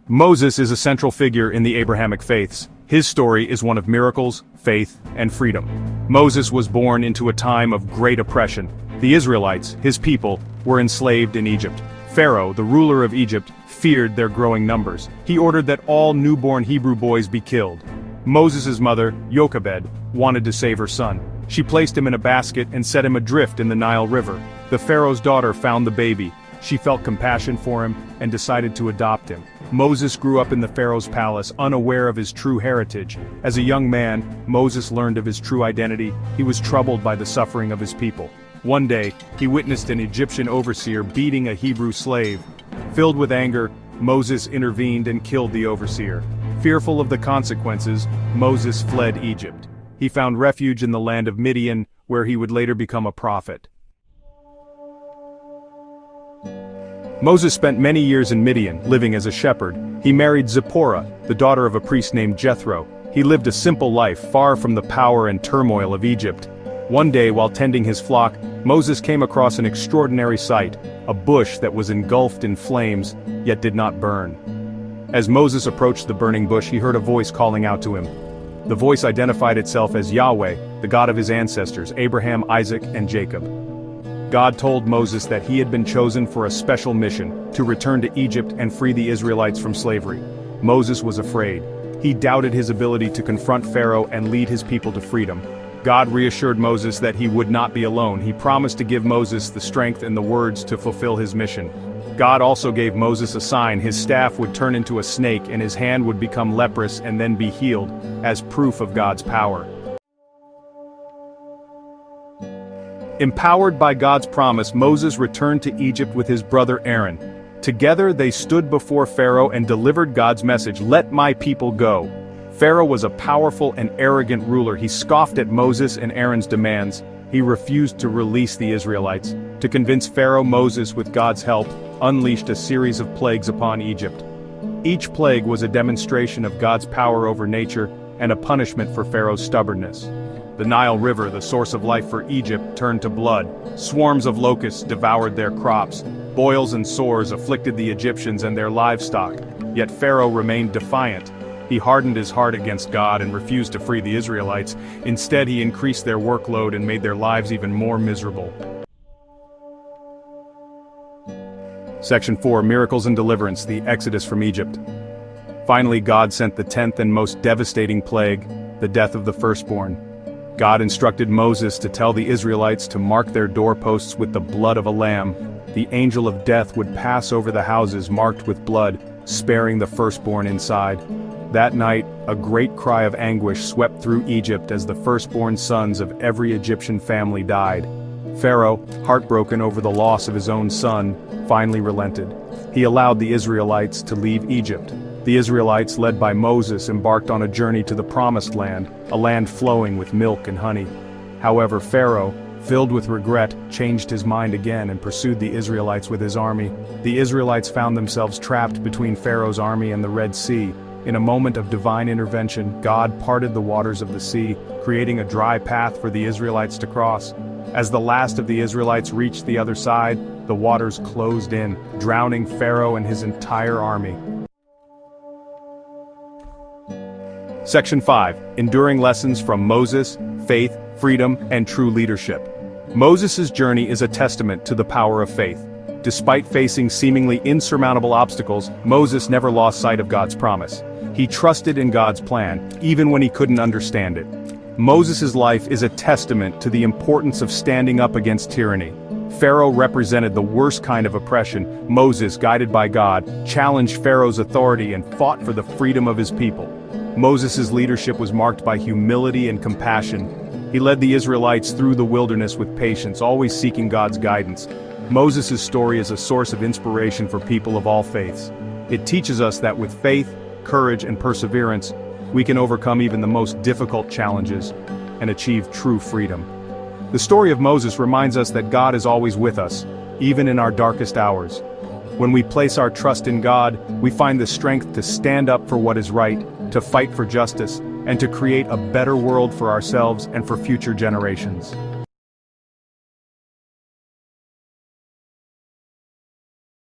Moses is a central figure in the Abrahamic faiths. His story is one of miracles, faith, and freedom. Moses was born into a time of great oppression. The Israelites, his people, were enslaved in Egypt. Pharaoh, the ruler of Egypt, feared their growing numbers. He ordered that all newborn Hebrew boys be killed. Moses' mother, Jochebed, wanted to save her son. She placed him in a basket and set him adrift in the Nile River. The Pharaoh's daughter found the baby. She felt compassion for him and decided to adopt him. Moses grew up in the Pharaoh's palace, unaware of his true heritage. As a young man, Moses learned of his true identity. He was troubled by the suffering of his people. One day, he witnessed an Egyptian overseer beating a Hebrew slave. Filled with anger, Moses intervened and killed the overseer. Fearful of the consequences, Moses fled Egypt. He found refuge in the land of Midian, where he would later become a prophet. Moses spent many years in Midian, living as a shepherd. He married Zipporah, the daughter of a priest named Jethro. He lived a simple life, far from the power and turmoil of Egypt. One day, while tending his flock, Moses came across an extraordinary sight, a bush that was engulfed in flames, yet did not burn. As Moses approached the burning bush, he heard a voice calling out to him. The voice identified itself as Yahweh, the God of his ancestors, Abraham, Isaac, and Jacob. God told Moses that he had been chosen for a special mission, to return to Egypt and free the Israelites from slavery. Moses was afraid. He doubted his ability to confront Pharaoh and lead his people to freedom. God reassured Moses that he would not be alone. He promised to give Moses the strength and the words to fulfill his mission. God also gave Moses a sign. His staff would turn into a snake and his hand would become leprous and then be healed, as proof of God's power. Empowered by God's promise, Moses returned to Egypt with his brother Aaron. Together they stood before Pharaoh and delivered God's message, "Let my people go." Pharaoh was a powerful and arrogant ruler. He scoffed at Moses and Aaron's demands. He refused to release the Israelites. To convince Pharaoh, Moses, with God's help, unleashed a series of plagues upon Egypt. Each plague was a demonstration of God's power over nature and a punishment for Pharaoh's stubbornness. The Nile River, the source of life for Egypt, turned to blood. Swarms of locusts devoured their crops. Boils and sores afflicted the Egyptians and their livestock. Yet Pharaoh remained defiant. He hardened his heart against God and refused to free the Israelites. Instead, he increased their workload and made their lives even more miserable. Section 4. Miracles and Deliverance, the Exodus from Egypt. Finally, God sent the 10th and most devastating plague, the death of the firstborn. God instructed Moses to tell the Israelites to mark their doorposts with the blood of a lamb. The angel of death would pass over the houses marked with blood, sparing the firstborn inside. That night, a great cry of anguish swept through Egypt as the firstborn sons of every Egyptian family died. Pharaoh, heartbroken over the loss of his own son, finally relented. He allowed the Israelites to leave Egypt. The Israelites, led by Moses, embarked on a journey to the Promised Land, a land flowing with milk and honey. However, Pharaoh, filled with regret, changed his mind again and pursued the Israelites with his army. The Israelites found themselves trapped between Pharaoh's army and the Red Sea. In a moment of divine intervention, God parted the waters of the sea, creating a dry path for the Israelites to cross. As the last of the Israelites reached the other side, the waters closed in, drowning Pharaoh and his entire army. Section 5. Enduring Lessons from Moses, Faith, Freedom, and True Leadership. Moses' journey is a testament to the power of faith. Despite facing seemingly insurmountable obstacles, Moses never lost sight of God's promise. He trusted in God's plan, even when he couldn't understand it. Moses' life is a testament to the importance of standing up against tyranny. Pharaoh represented the worst kind of oppression. Moses, guided by God, challenged Pharaoh's authority and fought for the freedom of his people. Moses' leadership was marked by humility and compassion. He led the Israelites through the wilderness with patience, always seeking God's guidance. Moses' story is a source of inspiration for people of all faiths. It teaches us that with faith, courage, and perseverance, we can overcome even the most difficult challenges and achieve true freedom. The story of Moses reminds us that God is always with us, even in our darkest hours. When we place our trust in God, we find the strength to stand up for what is right, to fight for justice, and to create a better world for ourselves and for future generations.